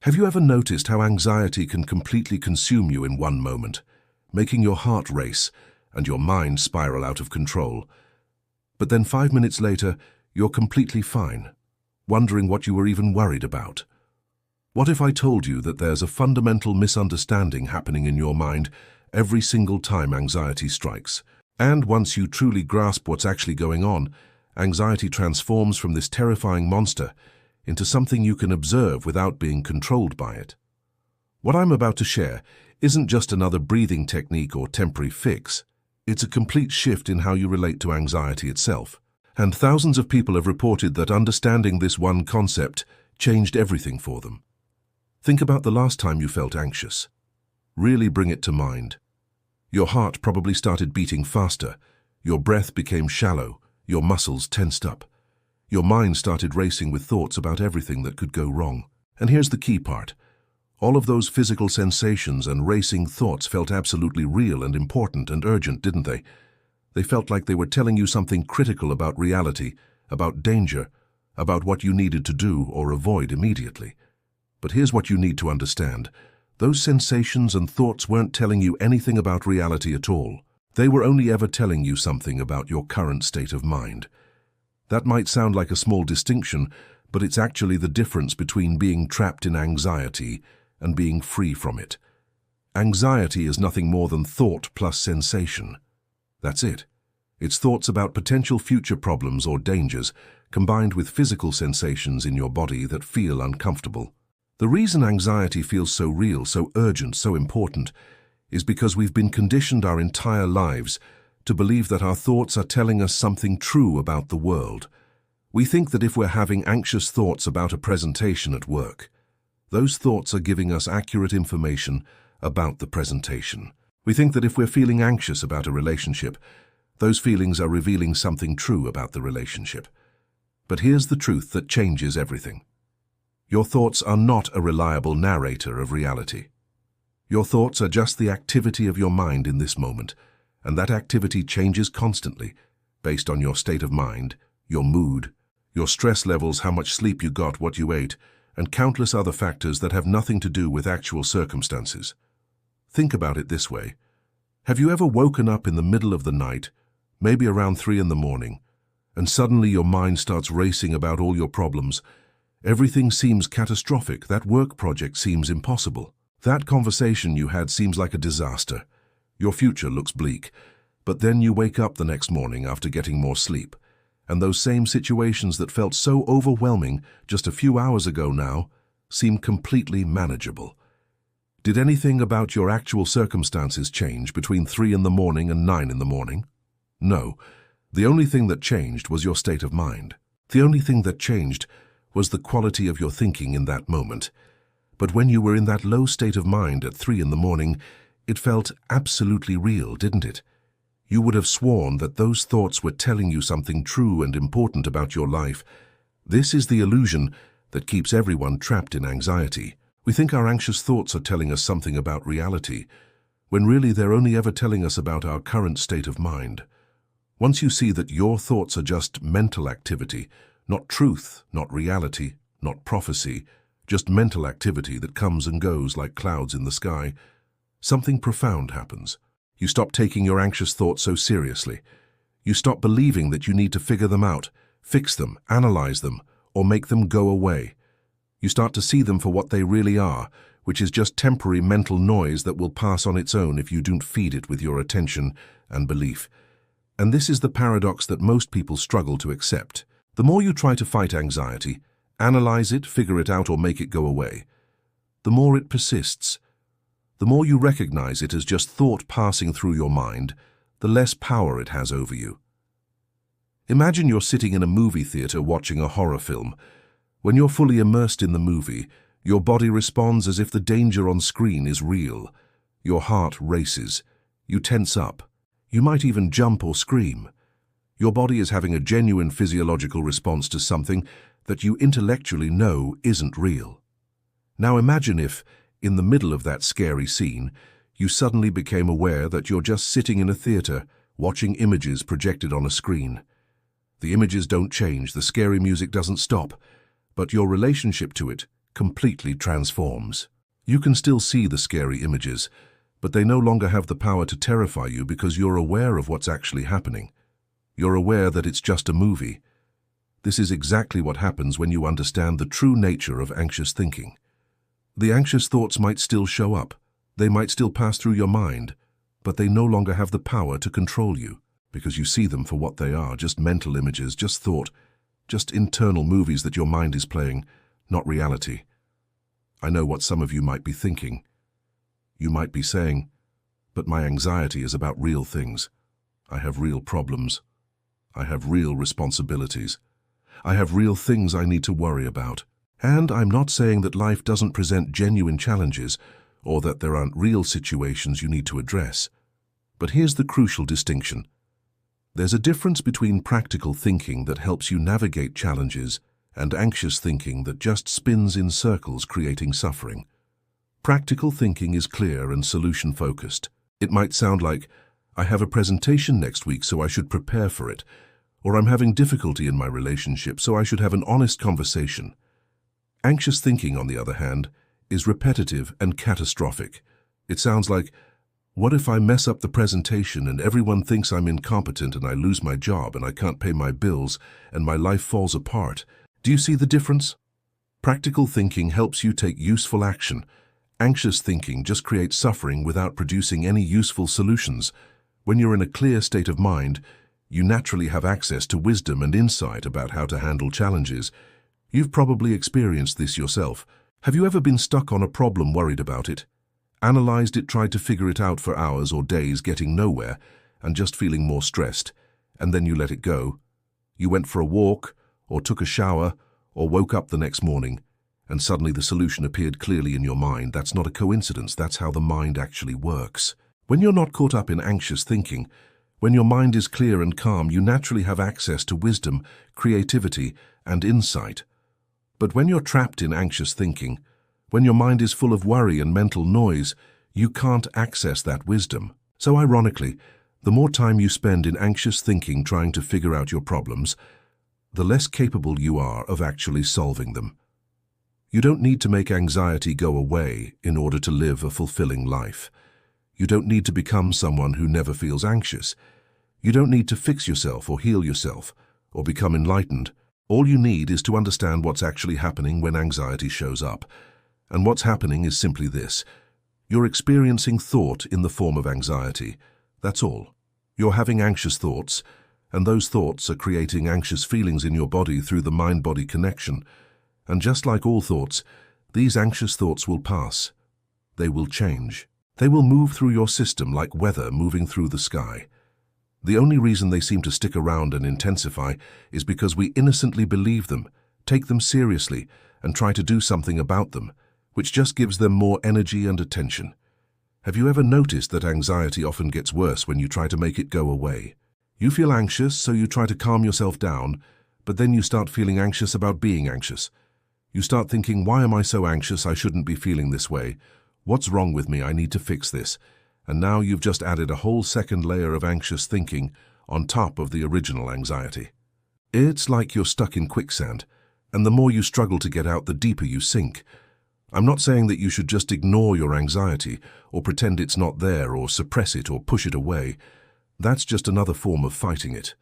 Have you ever noticed how anxiety can completely consume you in one moment, making your heart race and your mind spiral out of control? But then 5 minutes later, you're completely fine, wondering what you were even worried about. What if I told you that there's a fundamental misunderstanding happening in your mind every single time anxiety strikes? And once you truly grasp what's actually going on, anxiety transforms from this terrifying monster into something you can observe without being controlled by it. What I'm about to share isn't just another breathing technique or temporary fix. It's a complete shift in how you relate to anxiety itself. And thousands of people have reported that understanding this one concept changed everything for them. Think about the last time you felt anxious. Really bring it to mind. Your heart probably started beating faster, your breath became shallow, your muscles tensed up. Your mind started racing with thoughts about everything that could go wrong. And here's the key part. All of those physical sensations and racing thoughts felt absolutely real and important and urgent, didn't they? They felt like they were telling you something critical about reality, about danger, about what you needed to do or avoid immediately. But here's what you need to understand. Those sensations and thoughts weren't telling you anything about reality at all. They were only ever telling you something about your current state of mind. That might sound like a small distinction, but it's actually the difference between being trapped in anxiety and being free from it. Anxiety is nothing more than thought plus sensation. That's it. It's thoughts about potential future problems or dangers, combined with physical sensations in your body that feel uncomfortable. The reason anxiety feels so real, so urgent, so important, is because we've been conditioned our entire lives to believe that our thoughts are telling us something true about the world. We think that if we're having anxious thoughts about a presentation at work, those thoughts are giving us accurate information about the presentation. We think that if we're feeling anxious about a relationship, those feelings are revealing something true about the relationship. But here's the truth that changes everything. Your thoughts are not a reliable narrator of reality. Your thoughts are just the activity of your mind in this moment, and that activity changes constantly based on your state of mind, your mood, your stress levels, how much sleep you got, what you ate, and countless other factors that have nothing to do with actual circumstances. Think about it this way. Have you ever woken up in the middle of the night, maybe around 3 in the morning, and suddenly your mind starts racing about all your problems? Everything seems catastrophic. That work project seems impossible. That conversation you had seems like a disaster. Your future looks bleak. But then you wake up the next morning after getting more sleep, and those same situations that felt so overwhelming just a few hours ago now seem completely manageable. Did anything about your actual circumstances change between 3 in the morning and 9 in the morning? No. The only thing that changed was your state of mind. The only thing that changed was the quality of your thinking in that moment. But when you were in that low state of mind at 3 in the morning, it felt absolutely real, didn't it? You would have sworn that those thoughts were telling you something true and important about your life. This is the illusion that keeps everyone trapped in anxiety. We think our anxious thoughts are telling us something about reality, when really they're only ever telling us about our current state of mind. Once you see that your thoughts are just mental activity, not truth, not reality, not prophecy, just mental activity that comes and goes like clouds in the sky, something profound happens. You stop taking your anxious thoughts so seriously. You stop believing that you need to figure them out, fix them, analyze them, or make them go away. You start to see them for what they really are, which is just temporary mental noise that will pass on its own if you don't feed it with your attention and belief. And this is the paradox that most people struggle to accept. The more you try to fight anxiety, analyze it, figure it out, or make it go away, the more it persists. The more you recognize it as just thought passing through your mind, the less power it has over you. Imagine you're sitting in a movie theater watching a horror film. When you're fully immersed in the movie, your body responds as if the danger on screen is real. Your heart races. You tense up. You might even jump or scream. Your body is having a genuine physiological response to something that you intellectually know isn't real. Now imagine if, in the middle of that scary scene, you suddenly became aware that you're just sitting in a theater, watching images projected on a screen. The images don't change, the scary music doesn't stop, but your relationship to it completely transforms. You can still see the scary images, but they no longer have the power to terrify you because you're aware of what's actually happening. You're aware that it's just a movie. This is exactly what happens when you understand the true nature of anxious thinking. The anxious thoughts might still show up. They might still pass through your mind, but they no longer have the power to control you because you see them for what they are, just mental images, just thought, just internal movies that your mind is playing, not reality. I know what some of you might be thinking. You might be saying, but my anxiety is about real things. I have real problems. I have real responsibilities. I have real things I need to worry about. And I'm not saying that life doesn't present genuine challenges or that there aren't real situations you need to address. But here's the crucial distinction. There's a difference between practical thinking that helps you navigate challenges and anxious thinking that just spins in circles, creating suffering. Practical thinking is clear and solution-focused. It might sound like, I have a presentation next week, so I should prepare for it. Or I'm having difficulty in my relationship, so I should have an honest conversation. Anxious thinking, on the other hand, is repetitive and catastrophic. It sounds like, what if I mess up the presentation and everyone thinks I'm incompetent and I lose my job and I can't pay my bills and my life falls apart? Do you see the difference? Practical thinking helps you take useful action. Anxious thinking just creates suffering without producing any useful solutions. When you're in a clear state of mind, you naturally have access to wisdom and insight about how to handle challenges. You've probably experienced this yourself. Have you ever been stuck on a problem, worried about it? Analyzed it, tried to figure it out for hours or days, getting nowhere, and just feeling more stressed, and then you let it go? You went for a walk, or took a shower, or woke up the next morning, and suddenly the solution appeared clearly in your mind. That's not a coincidence. That's how the mind actually works. When you're not caught up in anxious thinking, when your mind is clear and calm, you naturally have access to wisdom, creativity, and insight. But when you're trapped in anxious thinking, when your mind is full of worry and mental noise, you can't access that wisdom. So ironically, the more time you spend in anxious thinking trying to figure out your problems, the less capable you are of actually solving them. You don't need to make anxiety go away in order to live a fulfilling life. You don't need to become someone who never feels anxious. You don't need to fix yourself or heal yourself or become enlightened. All you need is to understand what's actually happening when anxiety shows up. And what's happening is simply this. You're experiencing thought in the form of anxiety. That's all. You're having anxious thoughts, and those thoughts are creating anxious feelings in your body through the mind-body connection. And just like all thoughts, these anxious thoughts will pass. They will change. They will move through your system like weather moving through the sky. The only reason they seem to stick around and intensify is because we innocently believe them, take them seriously, and try to do something about them, which just gives them more energy and attention. Have you ever noticed that anxiety often gets worse when you try to make it go away? You feel anxious, so you try to calm yourself down, but then you start feeling anxious about being anxious. You start thinking, why am I so anxious? I shouldn't be feeling this way. What's wrong with me? I need to fix this. And now you've just added a whole second layer of anxious thinking on top of the original anxiety. It's like you're stuck in quicksand, and the more you struggle to get out, the deeper you sink. I'm not saying that you should just ignore your anxiety or pretend it's not there or suppress it or push it away. That's just another form of fighting it.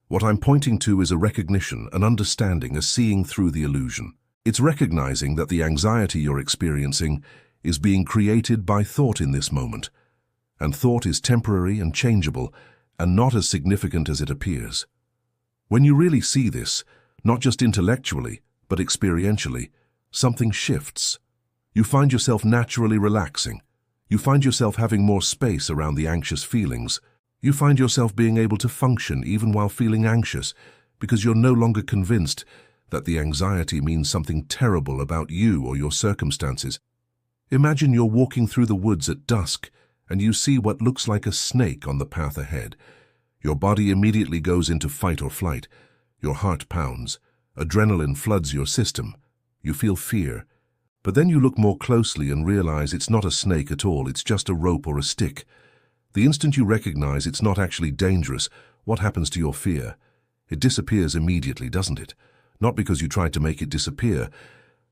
What I'm pointing to is a recognition, an understanding, a seeing through the illusion. It's recognizing that the anxiety you're experiencing is being created by thought in this moment. And thought is temporary and changeable and not as significant as it appears. When you really see this, not just intellectually, but experientially, something shifts. You find yourself naturally relaxing. You find yourself having more space around the anxious feelings. You find yourself being able to function even while feeling anxious because you're no longer convinced that the anxiety means something terrible about you or your circumstances. Imagine you're walking through the woods at dusk and you see what looks like a snake on the path ahead. Your body immediately goes into fight or flight. Your heart pounds. Adrenaline floods your system. You feel fear. But then you look more closely and realize it's not a snake at all, it's just a rope or a stick. The instant you recognize it's not actually dangerous, what happens to your fear? It disappears immediately, doesn't it? Not because you tried to make it disappear,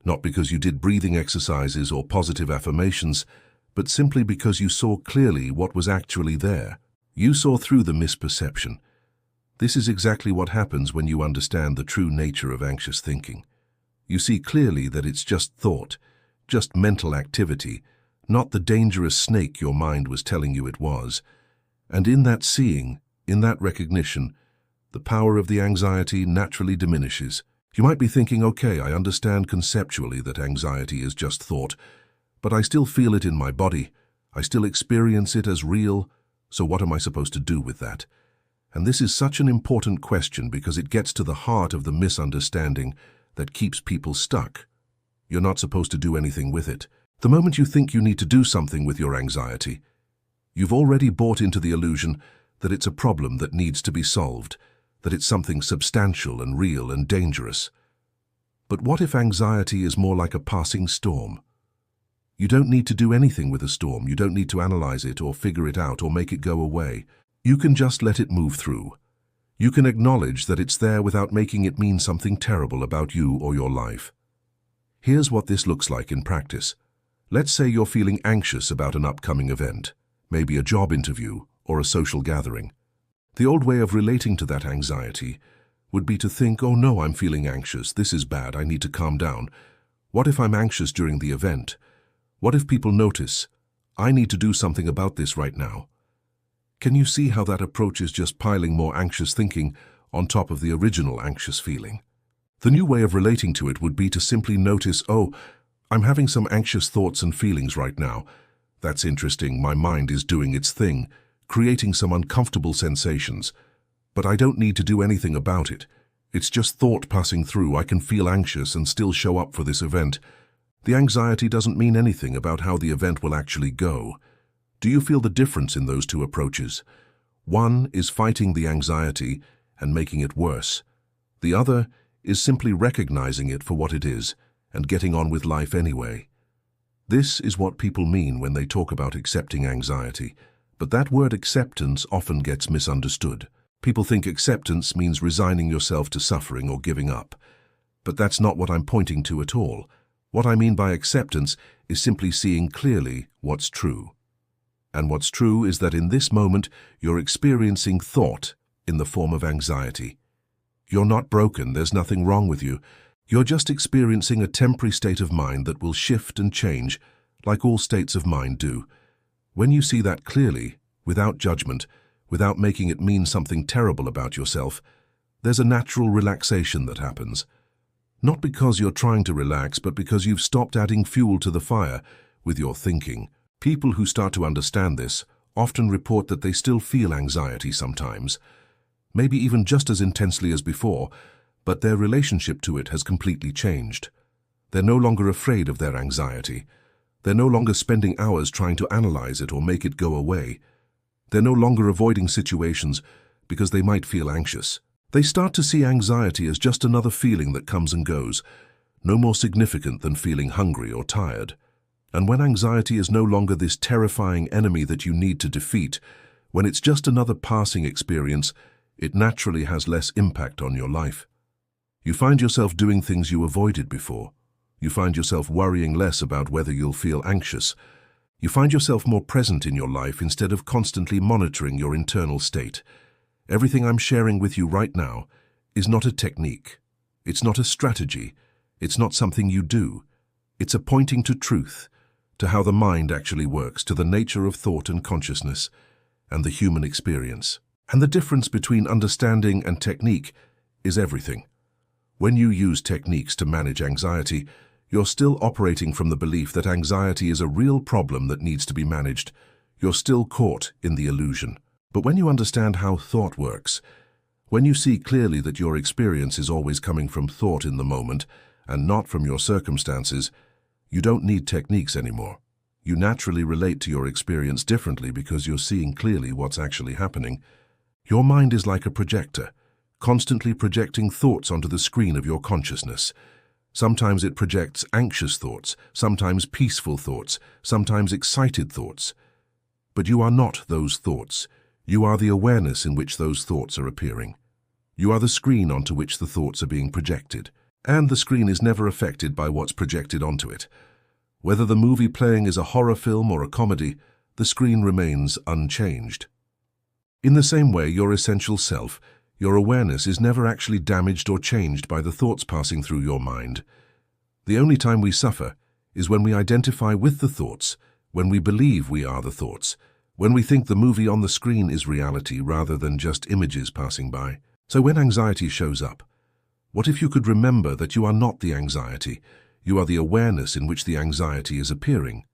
not because you did breathing exercises or positive affirmations, but simply because you saw clearly what was actually there. You saw through the misperception. This is exactly what happens when you understand the true nature of anxious thinking. You see clearly that it's just thought, just mental activity, not the dangerous snake your mind was telling you it was. And in that seeing, in that recognition, the power of the anxiety naturally diminishes. You might be thinking, okay, I understand conceptually that anxiety is just thought, but I still feel it in my body. I still experience it as real, so what am I supposed to do with that? And this is such an important question because it gets to the heart of the misunderstanding that keeps people stuck. You're not supposed to do anything with it. The moment you think you need to do something with your anxiety, you've already bought into the illusion that it's a problem that needs to be solved, that it's something substantial and real and dangerous. But what if anxiety is more like a passing storm? You don't need to do anything with a storm. You don't need to analyze it or figure it out or make it go away. You can just let it move through. You can acknowledge that it's there without making it mean something terrible about you or your life. Here's what this looks like in practice. Let's say you're feeling anxious about an upcoming event, maybe a job interview or a social gathering. The old way of relating to that anxiety would be to think, oh no, I'm feeling anxious. This is bad. I need to calm down. What if I'm anxious during the event? What if people notice? I need to do something about this right now. Can you see how that approach is just piling more anxious thinking on top of the original anxious feeling? The new way of relating to it would be to simply notice, oh, I'm having some anxious thoughts and feelings right now. That's interesting. My mind is doing its thing, creating some uncomfortable sensations. But I don't need to do anything about it. It's just thought passing through. I can feel anxious and still show up for this event. The anxiety doesn't mean anything about how the event will actually go. Do you feel the difference in those two approaches? One is fighting the anxiety and making it worse. The other is simply recognizing it for what it is and getting on with life anyway. This is what people mean when they talk about accepting anxiety, but that word acceptance often gets misunderstood. People think acceptance means resigning yourself to suffering or giving up. But that's not what I'm pointing to at all. What I mean by acceptance is simply seeing clearly what's true. And what's true is that in this moment, you're experiencing thought in the form of anxiety. You're not broken, there's nothing wrong with you. You're just experiencing a temporary state of mind that will shift and change, like all states of mind do. When you see that clearly, without judgment, without making it mean something terrible about yourself, there's a natural relaxation that happens. Not because you're trying to relax, but because you've stopped adding fuel to the fire with your thinking. People who start to understand this often report that they still feel anxiety sometimes, maybe even just as intensely as before, but their relationship to it has completely changed. They're no longer afraid of their anxiety. They're no longer spending hours trying to analyze it or make it go away. They're no longer avoiding situations because they might feel anxious. They start to see anxiety as just another feeling that comes and goes, no more significant than feeling hungry or tired. And when anxiety is no longer this terrifying enemy that you need to defeat, when it's just another passing experience, it naturally has less impact on your life. You find yourself doing things you avoided before. You find yourself worrying less about whether you'll feel anxious. You find yourself more present in your life instead of constantly monitoring your internal state. Everything I'm sharing with you right now is not a technique. It's not a strategy. It's not something you do. It's a pointing to truth, to how the mind actually works, to the nature of thought and consciousness, and the human experience. And the difference between understanding and technique is everything. When you use techniques to manage anxiety, you're still operating from the belief that anxiety is a real problem that needs to be managed. You're still caught in the illusion. But when you understand how thought works, when you see clearly that your experience is always coming from thought in the moment and not from your circumstances, you don't need techniques anymore. You naturally relate to your experience differently because you're seeing clearly what's actually happening. Your mind is like a projector, constantly projecting thoughts onto the screen of your consciousness. Sometimes it projects anxious thoughts, sometimes peaceful thoughts, sometimes excited thoughts. But you are not those thoughts. You are the awareness in which those thoughts are appearing. You are the screen onto which the thoughts are being projected. And the screen is never affected by what's projected onto it. Whether the movie playing is a horror film or a comedy, the screen remains unchanged. In the same way, your essential self, your awareness, is never actually damaged or changed by the thoughts passing through your mind. The only time we suffer is when we identify with the thoughts, when we believe we are the thoughts, when we think the movie on the screen is reality rather than just images passing by. So when anxiety shows up, what if you could remember that you are not the anxiety, you are the awareness in which the anxiety is appearing?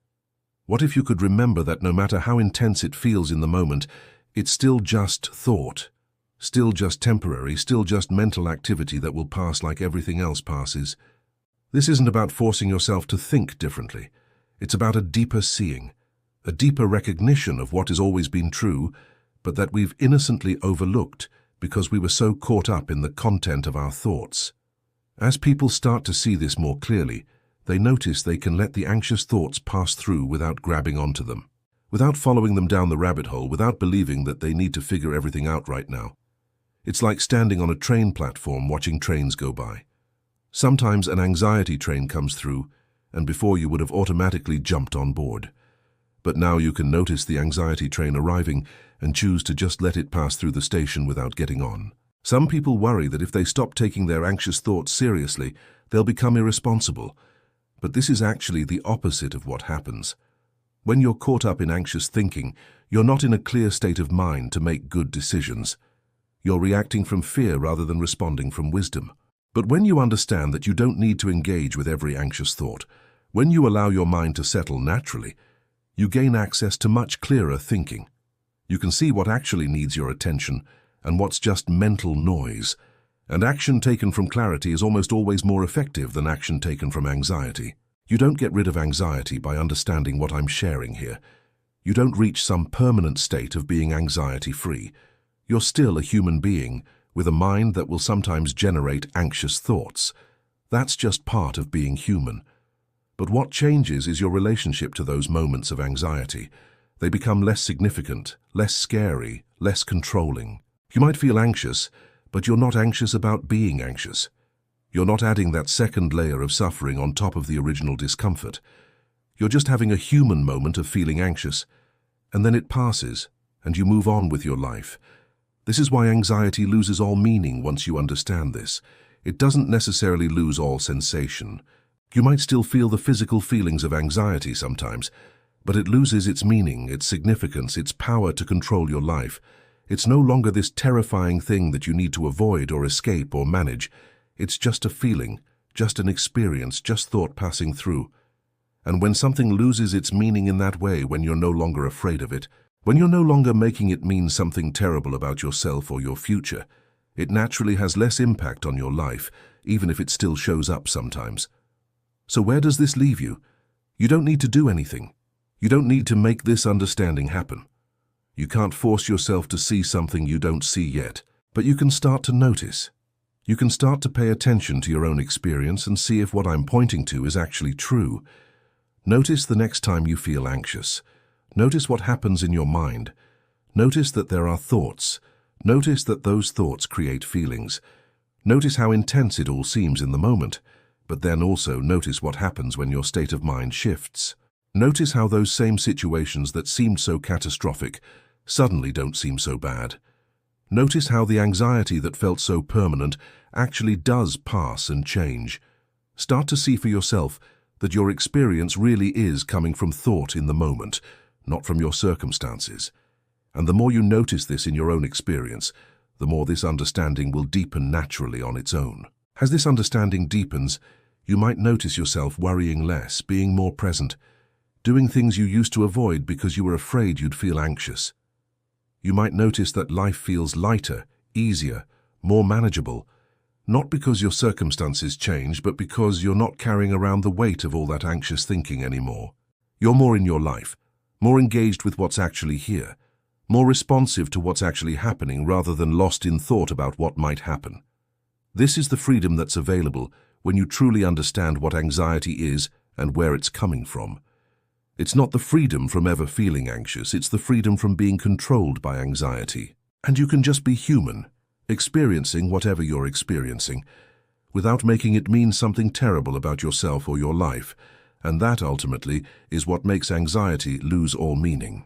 What if you could remember that no matter how intense it feels in the moment, it's still just thought, still just temporary, still just mental activity that will pass like everything else passes? This isn't about forcing yourself to think differently. It's about a deeper seeing, a deeper recognition of what has always been true, but that we've innocently overlooked because we were so caught up in the content of our thoughts. As people start to see this more clearly, they notice they can let the anxious thoughts pass through without grabbing onto them, without following them down the rabbit hole, without believing that they need to figure everything out right now. It's like standing on a train platform watching trains go by. Sometimes an anxiety train comes through, and before you would have automatically jumped on board. But now you can notice the anxiety train arriving and choose to just let it pass through the station without getting on. Some people worry that if they stop taking their anxious thoughts seriously, they'll become irresponsible. But this is actually the opposite of what happens. When you're caught up in anxious thinking, you're not in a clear state of mind to make good decisions. You're reacting from fear rather than responding from wisdom. But when you understand that you don't need to engage with every anxious thought, when you allow your mind to settle naturally, you gain access to much clearer thinking. You can see what actually needs your attention and what's just mental noise. And action taken from clarity is almost always more effective than action taken from anxiety. You don't get rid of anxiety by understanding what I'm sharing here. You don't reach some permanent state of being anxiety-free. You're still a human being with a mind that will sometimes generate anxious thoughts. That's just part of being human. But what changes is your relationship to those moments of anxiety. They become less significant, less scary, less controlling. You might feel anxious, but you're not anxious about being anxious. You're not adding that second layer of suffering on top of the original discomfort. You're just having a human moment of feeling anxious, and then it passes, and you move on with your life. This is why anxiety loses all meaning once you understand this. It doesn't necessarily lose all sensation. You might still feel the physical feelings of anxiety sometimes, but it loses its meaning, its significance, its power to control your life. It's no longer this terrifying thing that you need to avoid or escape or manage. It's just a feeling, just an experience, just thought passing through. And when something loses its meaning in that way, when you're no longer afraid of it, when you're no longer making it mean something terrible about yourself or your future, it naturally has less impact on your life, even if it still shows up sometimes. So where does this leave you? You don't need to do anything. You don't need to make this understanding happen. You can't force yourself to see something you don't see yet, but you can start to notice. You can start to pay attention to your own experience and see if what I'm pointing to is actually true. Notice the next time you feel anxious. Notice what happens in your mind. Notice that there are thoughts. Notice that those thoughts create feelings. Notice how intense it all seems in the moment. But then also notice what happens when your state of mind shifts. Notice how those same situations that seemed so catastrophic suddenly don't seem so bad. Notice how the anxiety that felt so permanent actually does pass and change. Start to see for yourself that your experience really is coming from thought in the moment, not from your circumstances. And the more you notice this in your own experience, the more this understanding will deepen naturally on its own. As this understanding deepens, you might notice yourself worrying less, being more present, doing things you used to avoid because you were afraid you'd feel anxious. You might notice that life feels lighter, easier, more manageable, not because your circumstances change, but because you're not carrying around the weight of all that anxious thinking anymore. You're more in your life, more engaged with what's actually here, more responsive to what's actually happening rather than lost in thought about what might happen. This is the freedom that's available when you truly understand what anxiety is and where it's coming from. It's not the freedom from ever feeling anxious, it's the freedom from being controlled by anxiety. And you can just be human, experiencing whatever you're experiencing, without making it mean something terrible about yourself or your life, and that ultimately is what makes anxiety lose all meaning.